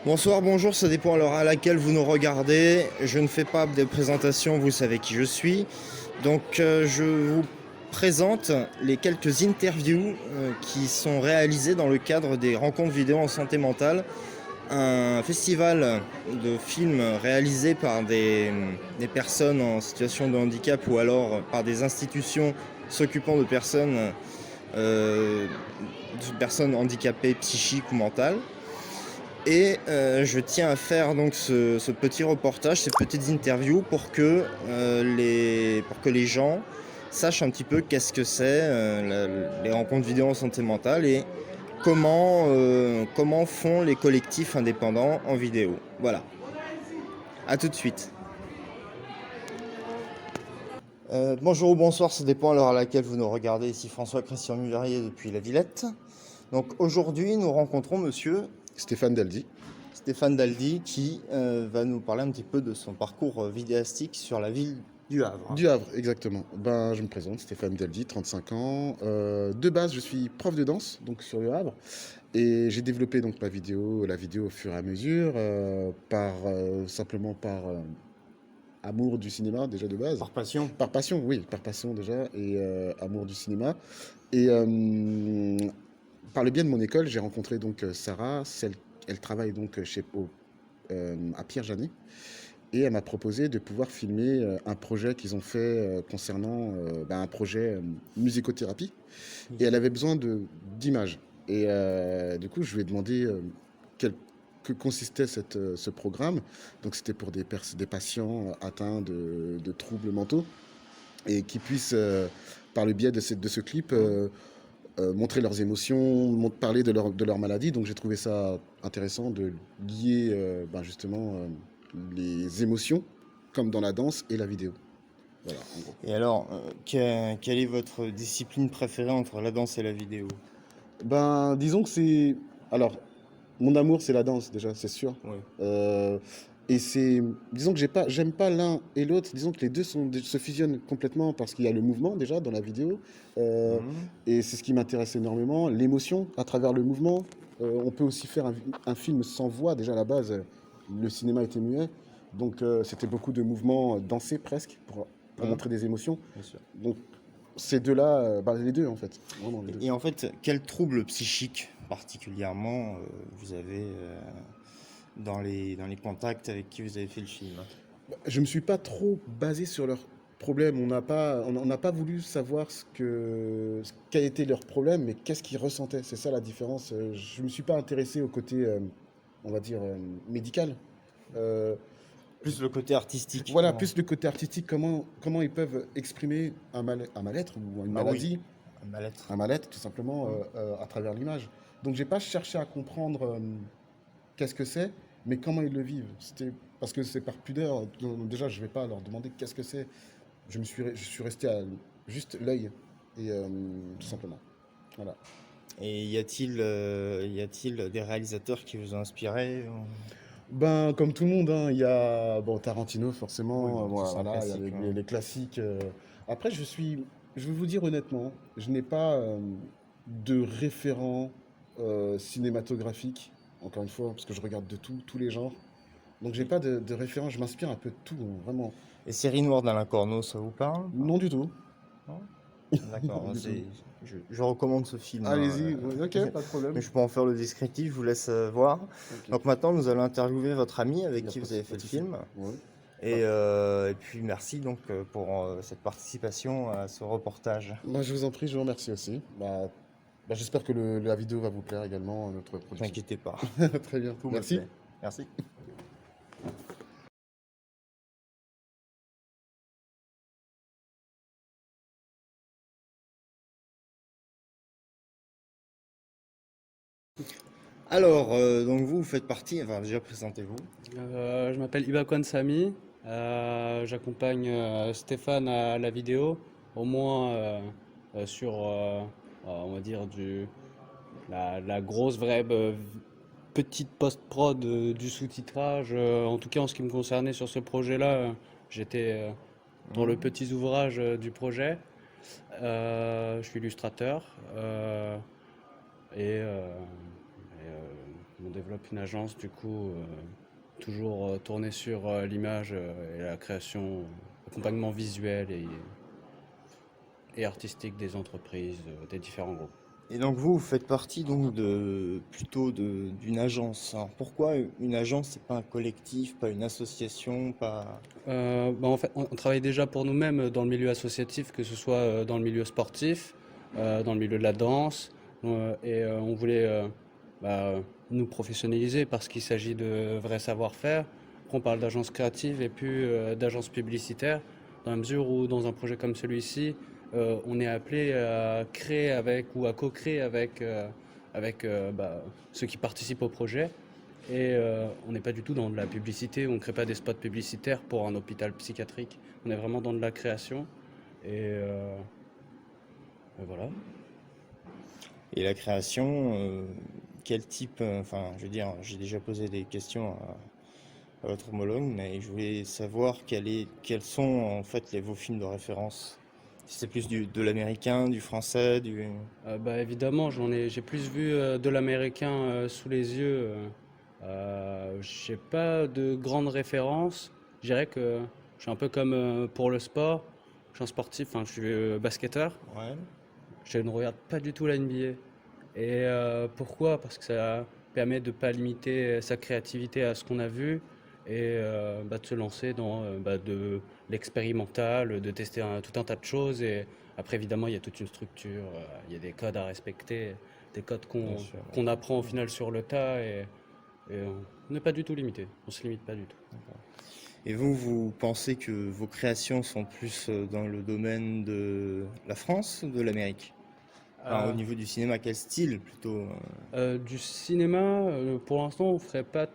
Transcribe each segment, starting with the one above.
Bonsoir, bonjour, ça dépend à l'heure à laquelle vous nous regardez. Je ne fais pas de présentation, vous savez qui je suis. Donc je vous présente les quelques interviews qui sont réalisées dans le cadre des rencontres vidéo en santé mentale, un festival de films réalisés par des personnes en situation de handicap ou alors par des institutions s'occupant euh, de personnes handicapées psychiques ou mentales. Et je tiens à faire donc ce petit reportage, ces petites interviews pour que les gens sachent un petit peu qu'est-ce que c'est les rencontres vidéo en santé mentale et comment font les collectifs indépendants en vidéo. Voilà, à tout de suite. Bonjour ou bonsoir, ça dépend à l'heure à laquelle vous nous regardez. Ici François-Christian Muverier depuis la Villette. Donc aujourd'hui, nous rencontrons monsieur Stéphane Daldy. Stéphane Daldy qui va nous parler un petit peu de son parcours vidéastique sur la ville du Havre. Du Havre, exactement. Ben, je me présente, Stéphane Daldy, 35 ans. De base, je suis prof de danse, donc sur le Havre. Et j'ai développé donc la vidéo au fur et à mesure, simplement par amour du cinéma déjà de base. Par passion. Par passion, oui, par passion déjà, et amour du cinéma. Et par le biais de mon école, j'ai rencontré donc Sarah, elle travaille donc à Pierre-Janet. Et elle m'a proposé de pouvoir filmer un projet qu'ils ont fait concernant un projet musicothérapie. Et elle avait besoin d'images. Et du coup, je lui ai demandé que consistait ce programme. Donc, c'était pour des patients atteints de troubles mentaux et qui puissent, par le biais de ce clip, montrer leurs émotions, parler de leur maladie. Donc, j'ai trouvé ça intéressant de lier justement les émotions, comme dans la danse et la vidéo. Voilà, en gros. Et alors, quelle est votre discipline préférée entre la danse et la vidéo? Ben, disons que c'est... Alors, mon amour, c'est la danse, déjà, c'est sûr. Oui. Euh, Disons que j'aime pas l'un et l'autre. Disons que les deux se fusionnent complètement parce qu'il y a le mouvement, déjà, dans la vidéo. Euh, Mhm. et c'est ce qui m'intéresse énormément. L'émotion, à travers le mouvement. On peut aussi faire un film sans voix. Déjà, à la base, le cinéma était muet. Donc, c'était beaucoup de mouvements dansés, presque, pour Mhm. montrer des émotions. Bien sûr. Donc, ces deux-là, les deux, en fait. Vraiment, les deux. Et en fait, quel trouble psychique particulièrement vous avez dans les contacts avec qui vous avez fait le film? Je me suis pas trop basé sur leurs problèmes. On n'a pas voulu savoir quel était leur problème, mais qu'est-ce qu'ils ressentaient. C'est ça la différence. Je me suis pas intéressé au côté, on va dire, médical. Euh, Plus le côté artistique. voilà, Comment? plus le côté artistique, comment ils peuvent exprimer un mal-être ou une Bah oui, maladie, un mal-être. un mal-être tout simplement à travers l'image. Donc j'ai pas cherché à comprendre qu'est-ce que c'est, mais comment ils le vivent. C'était parce que c'est par pudeur. Donc déjà, je vais pas leur demander qu'est-ce que c'est. Je suis resté à juste l'œil et tout simplement. Voilà. Et y a-t-il des réalisateurs qui vous ont inspiré? Ben comme tout le monde, hein, il y a bon Tarantino Oui, forcément. bon, ça c'est un Voilà, il y a classique, hein. les classiques. Après, je vais vous dire honnêtement, je n'ai pas de référent cinématographique. Encore une fois, parce que je regarde de tout, tous les genres. Donc j'ai pas de référent. Je m'inspire un peu de tout, hein, vraiment. Et Série Noire d'Alain Corneau, ça vous parle? Non du tout. Non. D'accord, Non du tout. je recommande ce film, hein, Allez-y, ouais, ok, pas de mais problème. je peux en faire le descriptif, je vous laisse voir. Ok, Donc maintenant, nous allons interviewer votre ami il avec n'y a qui vous avez fait pas le de souci. film. Ouais. Pas- Et puis merci donc pour cette participation à ce reportage. Moi, je vous en prie, je vous remercie aussi. J'espère que la vidéo va vous plaire également, notre Ne production. t'inquiétez pas, Très bien, tout me merci. plaît. Merci. Alors, donc vous faites partie, enfin déjà présentez-vous. Je m'appelle Ibakwan Sami. J'accompagne Stéphane à la vidéo, au moins sur, on va dire, la grosse vraie petite post-prod du sous-titrage. En tout cas, en ce qui me concernait sur ce projet-là, j'étais dans le Mhm. petit ouvrage du projet. Je suis illustrateur et On développe une agence, du coup, toujours tournée sur l'image et la création, l'accompagnement visuel et artistique des entreprises, des différents groupes. Et donc vous faites partie donc d'une agence. Alors pourquoi une agence, c'est pas un collectif, pas une association, pas... En fait, on travaille déjà pour nous-mêmes dans le milieu associatif, que ce soit dans le milieu sportif, dans le milieu de la danse, on voulait nous professionnaliser parce qu'il s'agit de vrais savoir-faire. Après, on parle d'agence créative et puis d'agence publicitaire, dans la mesure où dans un projet comme celui-ci, on est appelé à créer avec ou à co-créer avec ceux qui participent au projet. Et on n'est pas du tout dans de la publicité, on ne crée pas des spots publicitaires pour un hôpital psychiatrique. On est vraiment dans de la création. Et voilà. Et la création, quel type... Enfin, je veux dire, j'ai déjà posé des questions à votre homologue, mais je voulais savoir quels sont en fait vos films de référence. Si c'est plus de l'américain, du français, du... Évidemment, j'ai plus vu de l'américain sous les yeux. J'ai pas de grandes références. Je dirais que je suis un peu comme pour le sport. Je suis un sportif, enfin, je suis basketteur. Ouais. Je ne regarde pas du tout la NBA. Et pourquoi? Parce que ça permet de ne pas limiter sa créativité à ce qu'on a vu et de se lancer dans de l'expérimental, de tester tout un tas de choses. Et après, évidemment, il y a toute une structure, il y a des codes à respecter, des codes Bien sûr, qu'on apprend au final sur le tas. Et on n'est pas du tout limité, on ne se limite pas du tout. Et vous pensez que vos créations sont plus dans le domaine de la France ou de l'Amérique? Au niveau du cinéma, quel style plutôt? Du cinéma, pour l'instant, on fait pas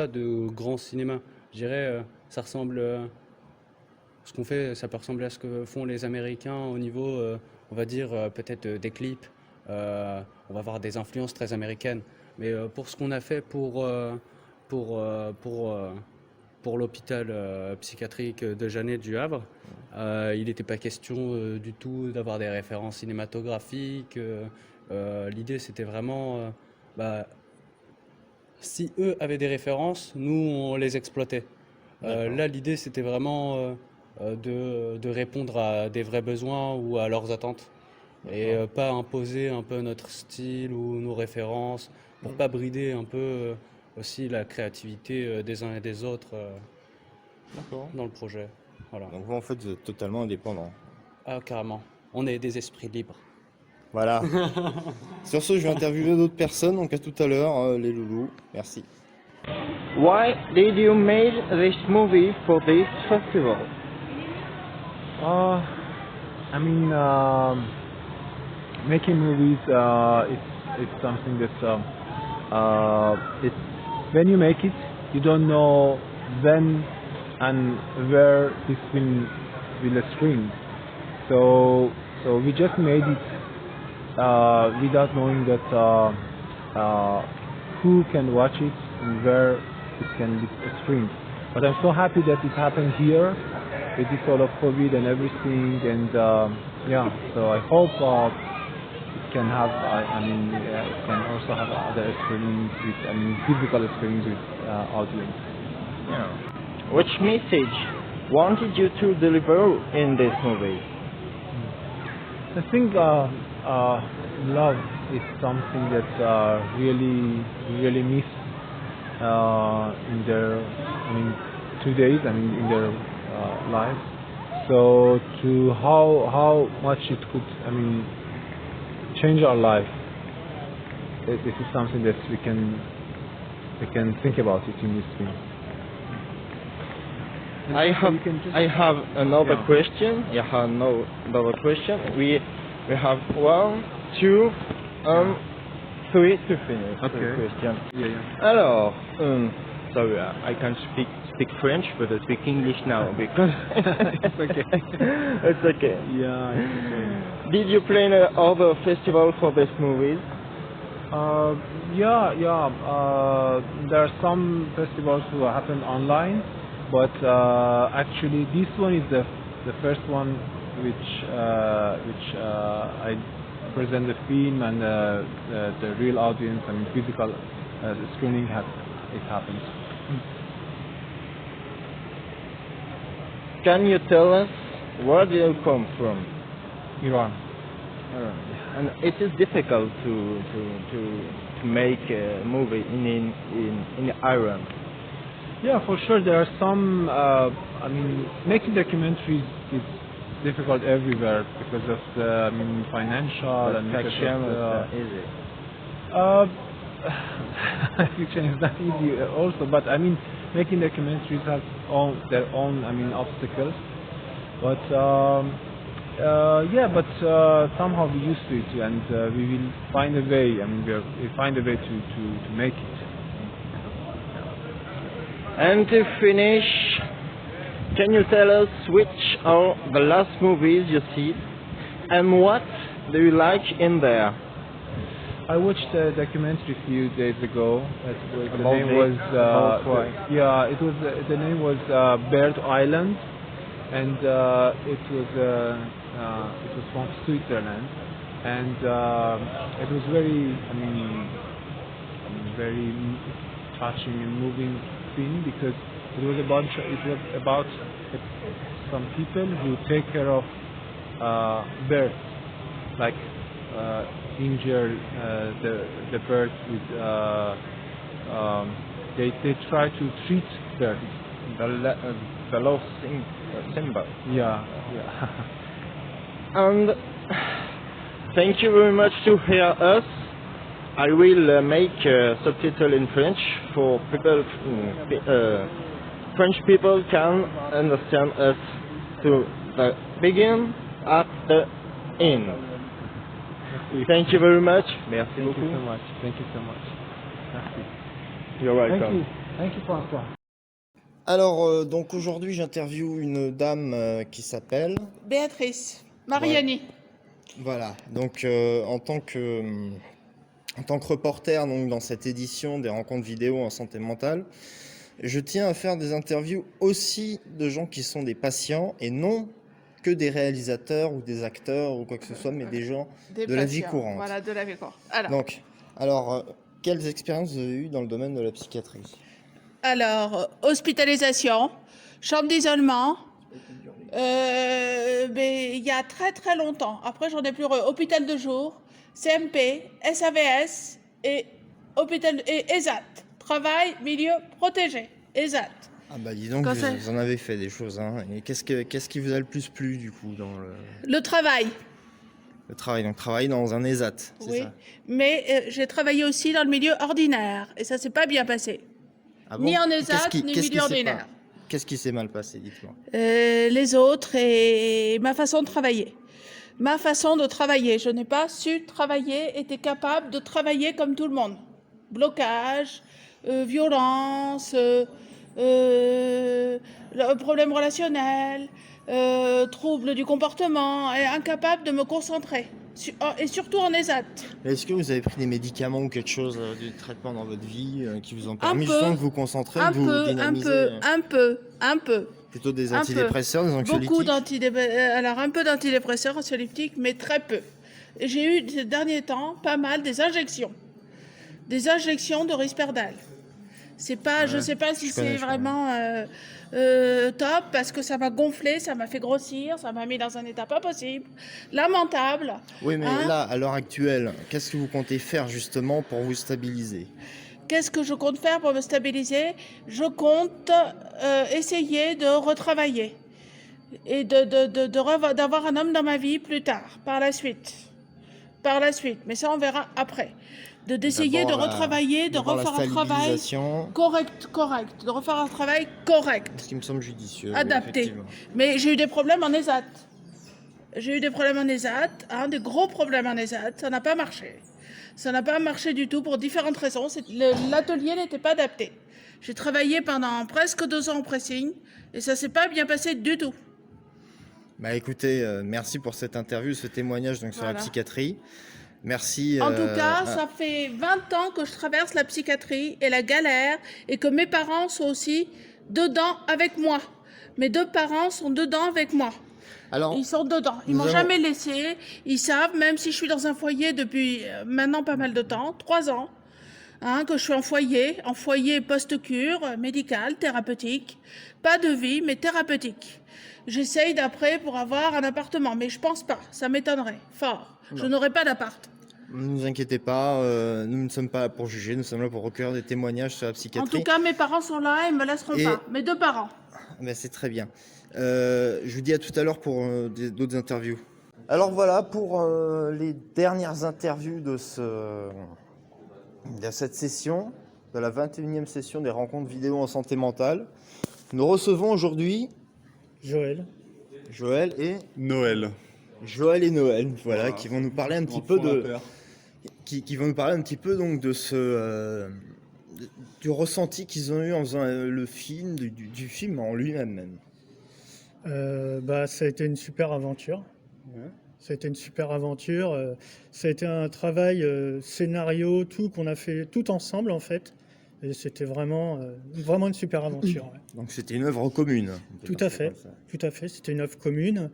de grand cinéma. Je dirais, ça ressemble, ce qu'on fait, ça peut ressembler à ce que font les Américains au niveau, on va dire, peut-être des clips. On va avoir des influences très américaines. Mais pour ce qu'on a fait pour, l'hôpital psychiatrique de Janet du Havre, il n'était pas question du tout d'avoir des références cinématographiques. L'idée, c'était vraiment, si eux avaient des références, nous, on les exploitait. Là, l'idée, c'était vraiment de répondre à des vrais besoins ou à leurs attentes. Et pas imposer un peu notre style ou nos références, pour pas brider un peu aussi la créativité des uns et des autres dans le projet. Voilà. Donc vous, en fait, vous êtes totalement indépendant. Ah, carrément. On est des esprits libres. Voilà. Sur ce, je vais interviewer d'autres personnes, donc à tout à l'heure, les loulous. Merci. Why did you make this movie for this festival? Making movies, it's something that it's when you make it, you don't know when and where this film will screen. So we just made it without knowing that who can watch it and where it can be screened. But I'm so happy that it happened here with this sort of COVID and everything, and so I hope it can have, it can also have other screenings with, physical screenings with audience. Yeah. Which message wanted you to deliver in this movie? I think love is something that really miss in their 2 days. In their lives. So to how much it could change our life. This is something that we can think about it in this film. I have another question. Another question. We have 1, 2, 3 to finish the question. Yeah. Alors, sorry, I can't speak French, but I speak English now because It's okay. It's okay. Yeah, it's okay. Did you plan other festival for this movies? There are some festivals who happen online, but actually this one is the first one which I present the film and the real audience, physical screening it happens. Can you tell us where do you come from? Iran. And it is difficult to make a movie in Iran. Yeah, for sure. There are some. I mean, making documentaries is difficult everywhere because of the financial and because Fiction of is the, not easy. fiction is not easy also, but I mean, making documentaries has their own, obstacles. But somehow we used to it, and we will find a way. I mean, we find a way to make it. And to finish, can you tell us which are the last movies you see and what do you like in there? I watched a documentary a few days ago. The About name it? was About what? the name was Bird Island, and it was from Switzerland, and it was very touching and moving thing because it was about some people who take care of birds, like injure the birds with they try to treat birds. The lost Simba. Yeah. And thank you very much to hear us. I will make subtitle in French for people. French people can understand us to the begin at the end. Thank you very much. Merci Thank beaucoup. you so much. Thank you so much. Merci. You're welcome. Thank you. Thank you, François. Alors, donc aujourd'hui, j'interviewe une dame qui s'appelle... Béatrice Mariani. Voilà, donc en tant que reporter donc, dans cette édition des rencontres vidéo en santé mentale, je tiens à faire des interviews aussi de gens qui sont des patients et non que des réalisateurs ou des acteurs ou quoi que ce soit, mais des gens de la vie courante. Voilà, de la vie courante. Alors, quelles expériences vous avez eues dans le domaine de la psychiatrie? Alors, hospitalisation, chambre d'isolement, mais il y a très très longtemps. Après, j'en ai plus hôpital de jour, CMP, SAVS et ESAT. Travail, milieu protégé, ESAT. Ah bah dis donc, vous en avez fait des choses. Hein. Et qu'est-ce qui vous a le plus plu du coup dans le travail? Le travail, donc travailler dans un ESAT, c'est Oui, ça? mais j'ai travaillé aussi dans le milieu ordinaire et ça s'est pas bien passé. Ah bon? Ni en ESAT, ni milieu ordinaire. Qu'est-ce qui s'est mal passé, dites-moi? Les autres et ma façon de travailler. Ma façon de travailler. Je n'ai pas su travailler, été capable de travailler comme tout le monde. Blocage, violence, problème relationnel, troubles du comportement, et incapable de me concentrer. Et surtout en ESAT. Est-ce que vous avez pris des médicaments ou quelque chose du traitement dans votre vie qui vous ont permis justement de vous concentrer, de vous dynamiser? Un peu. Plutôt des antidépresseurs, des anxiolytiques? Beaucoup alors un peu d'antidépresseurs, anxiolytiques, mais très peu. Et j'ai eu ces derniers temps pas mal des injections de Risperdal. C'est pas, je sais pas si c'est vraiment top parce que ça m'a gonflé, ça m'a fait grossir, ça m'a mis dans un état pas possible, lamentable. Oui, mais là, à l'heure actuelle, qu'est-ce que vous comptez faire justement pour vous stabiliser? Qu'est-ce que je compte faire pour me stabiliser? Je compte essayer de retravailler et d'avoir un homme dans ma vie plus tard, par la suite. Mais ça, on verra après. D'essayer de retravailler, de refaire un travail correct, de refaire un travail correct. Ce qui me semble judicieux. Adapté. Oui, mais j'ai eu des problèmes en ESAT. Des gros problèmes en ESAT. Ça n'a pas marché. Ça n'a pas marché du tout pour différentes raisons. L'atelier n'était pas adapté. J'ai travaillé pendant presque 2 ans en pressing et ça s'est pas bien passé du tout. Bah écoutez, merci pour cette interview, ce témoignage donc sur la psychiatrie. Merci. En tout cas, ça fait 20 ans que je traverse la psychiatrie et la galère et que mes parents sont aussi dedans avec moi. Mes 2 parents sont dedans avec moi. Alors, ils sont dedans. Ils m'ont jamais laissé. Ils savent, même si je suis dans un foyer depuis maintenant pas mal de temps, 3 ans. hein, que je suis en foyer post-cure, médical, thérapeutique. Pas de vie, mais thérapeutique. J'essaye d'après pour avoir un appartement, mais je pense pas, ça m'étonnerait, fort. Je n'aurai pas d'appart. Ne vous inquiétez pas, nous ne sommes pas là pour juger, nous sommes là pour recueillir des témoignages sur la En psychiatrie. tout cas, mes parents sont là et me laisseront Et- pas. Mes 2 parents. Ben, c'est très bien. Je vous dis à tout à l'heure pour d'autres interviews. Alors voilà pour les dernières interviews de cette session, de la 21e session des rencontres vidéo en santé mentale. Nous recevons aujourd'hui Joël. Joël et Noël. Noël, voilà, Voilà. qui vont nous parler un petit Enfant peu à père. qui vont nous parler un petit peu donc de du ressenti qu'ils ont eu en faisant le film, du film en lui-même même. Ça a été une super aventure. Ouais. Ça a été une super aventure. Ça a été un travail scénario, tout qu'on a fait tout ensemble en fait. Et c'était vraiment une super aventure. Ouais. Donc c'était une œuvre commune. on peut Tout dire à ça fait. comme ça. Tout à fait. C'était une œuvre commune.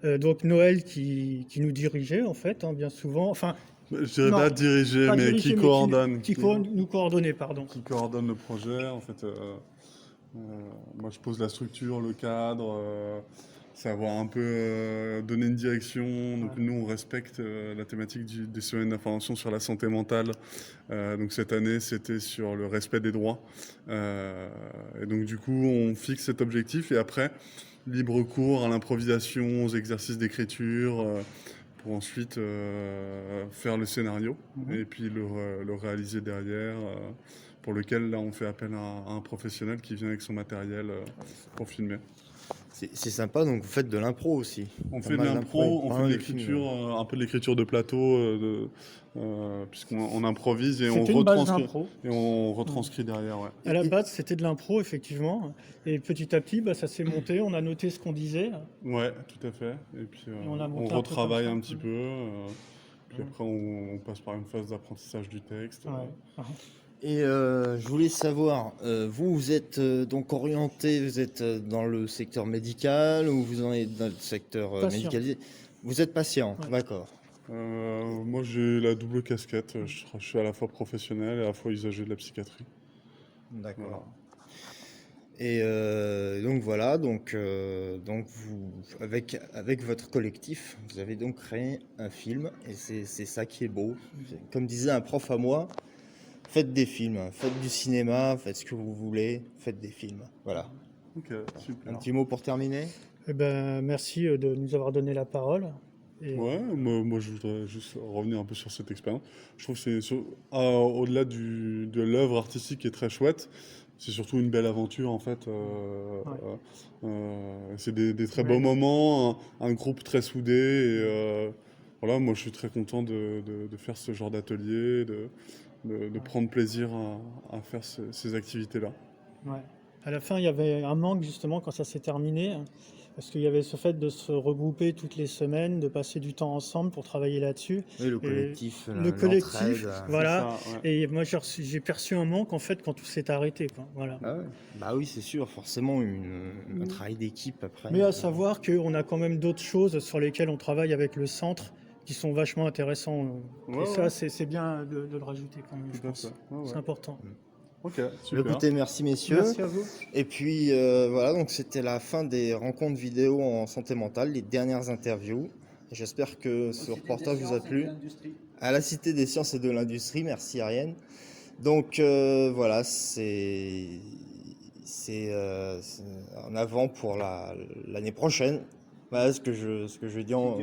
Donc Noël qui nous dirigeait en fait, hein, bien souvent. Enfin, Je dirais Non, pas diriger, pas mais diriger, qui mais coordonne. nous coordonnait, pardon. Qui coordonne le projet. En fait, moi, je pose la structure, le cadre, savoir un peu donner une direction. Donc, nous, on respecte la thématique des semaines d'information sur la santé mentale. Donc, cette année, c'était sur le respect des droits. Et donc, du coup, on fixe cet objectif. Et après, libre cours à l'improvisation, aux exercices d'écriture, pour ensuite faire le scénario et puis le réaliser derrière, pour lequel là on fait appel à un professionnel qui vient avec son matériel pour filmer. C'est sympa, donc vous faites de l'impro aussi. On Pas fait de mal l'impro, on pas fait de mal de films. l'écriture, un peu de l'écriture de plateau, puisqu'on improvise et on C'était une base retranscrit, d'impro. derrière. Ouais. À la base, c'était de l'impro, effectivement. Et petit à petit, ça s'est monté. On a noté ce qu'on disait. Ouais, tout à fait. Et puis on a monté un peu retravaille comme ça. un petit peu. Puis après, on passe par une phase d'apprentissage du texte. Ouais. Et je voulais savoir, vous êtes donc orienté, vous êtes dans le secteur médical ou vous en êtes dans le secteur Patient. médicalisé? Vous êtes patient, Ouais. d'accord. Moi, j'ai la double casquette. Je suis à la fois professionnel et à la fois usager de la psychiatrie. D'accord. Voilà. Et donc voilà, donc vous, avec votre collectif, vous avez donc créé un film et c'est ça qui est beau. Comme disait un prof à moi, faites des films, faites du cinéma, faites ce que vous voulez, faites des films. Voilà. Ok, super. Un petit mot pour terminer? Eh ben, merci de nous avoir donné la parole. Et Ouais, moi je voudrais juste revenir un peu sur cette expérience. Je trouve que c'est au-delà de l'œuvre artistique qui est très chouette, c'est surtout une belle aventure en fait. C'est des très beaux moments, un groupe très soudé. Et, voilà, moi je suis très content de faire ce genre d'atelier, de prendre plaisir à faire ces activités-là. Ouais. À la fin, il y avait un manque justement quand ça s'est terminé, parce qu'il y avait ce fait de se regrouper toutes les semaines, de passer du temps ensemble pour travailler là-dessus. Oui, le collectif. Le collectif, l'entraide. voilà. C'est ça, ouais. Et moi, j'ai perçu un manque en fait quand tout s'est arrêté, quoi. Voilà. Ah ouais. Bah oui, c'est sûr, forcément un travail d'équipe après. Mais à savoir qu'on a quand même d'autres choses sur lesquelles on travaille avec le centre qui sont vachement intéressants. Ouais, Et ça, ouais. c'est bien de le rajouter quand même, je Tout à pense. fait. Ouais, ouais. C'est important. Ok, super. Écoutez, merci messieurs. Merci à vous. Et puis voilà, donc c'était la fin des rencontres vidéo en santé mentale, les dernières interviews. J'espère que ce reportage vous a plu. À la Cité des Sciences et de l'Industrie, merci Ariane. Donc voilà, c'est en avant pour l'année prochaine. Voilà ce que je dis en.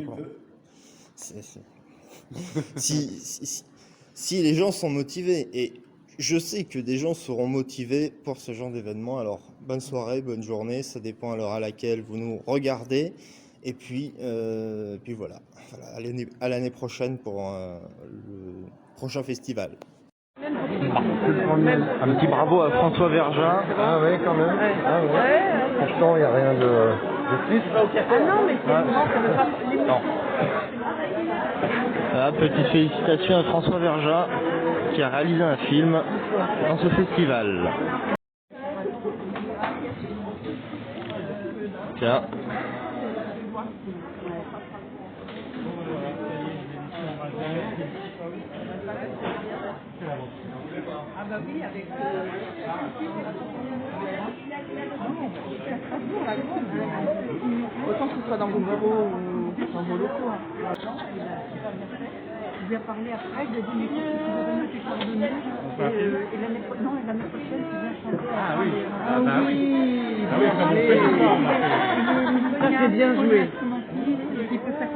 Si les gens sont motivés, et je sais que des gens seront motivés pour ce genre d'événement, alors bonne soirée, bonne journée, ça dépend à l'heure à laquelle vous nous regardez. Et puis voilà, à l'année prochaine pour le prochain festival. Un petit bravo à François Verja. Ah ouais, quand même. Ah ouais. Pourtant, il n'y a rien de plus. Ah non, mais c'est Non. Voilà, petite félicitation à François Verja qui a réalisé un film dans ce festival. Tiens. Ah bah oui, avec autant que ce soit dans vos bureaux ou dans vos locaux. Je lui ai parlé après, je lui ai dit, mais tu veux donner tes coordonnées et l'année prochaine, tu viens chanter. Ah oui, bah oui. Ça c'est bien joué.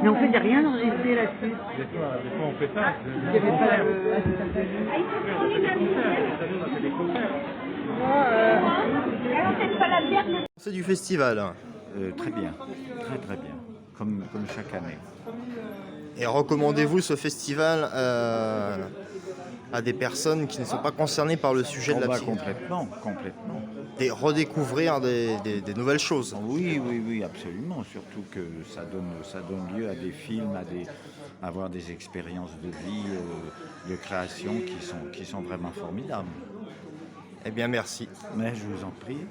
Mais en fait, il n'y a rien enregistré là-dessus. Des fois, on fait ça. Il n'y avait pas C'est du festival. Très bien, très bien, comme chaque année. Et recommandez-vous ce festival à des personnes qui ne sont pas concernées par le sujet de la psychiatrie? Complètement. Et redécouvrir des nouvelles choses. Oui, absolument. Surtout que ça donne lieu à des films, à avoir des expériences de vie, de création qui sont vraiment formidables. Eh bien, merci. Mais je vous en prie.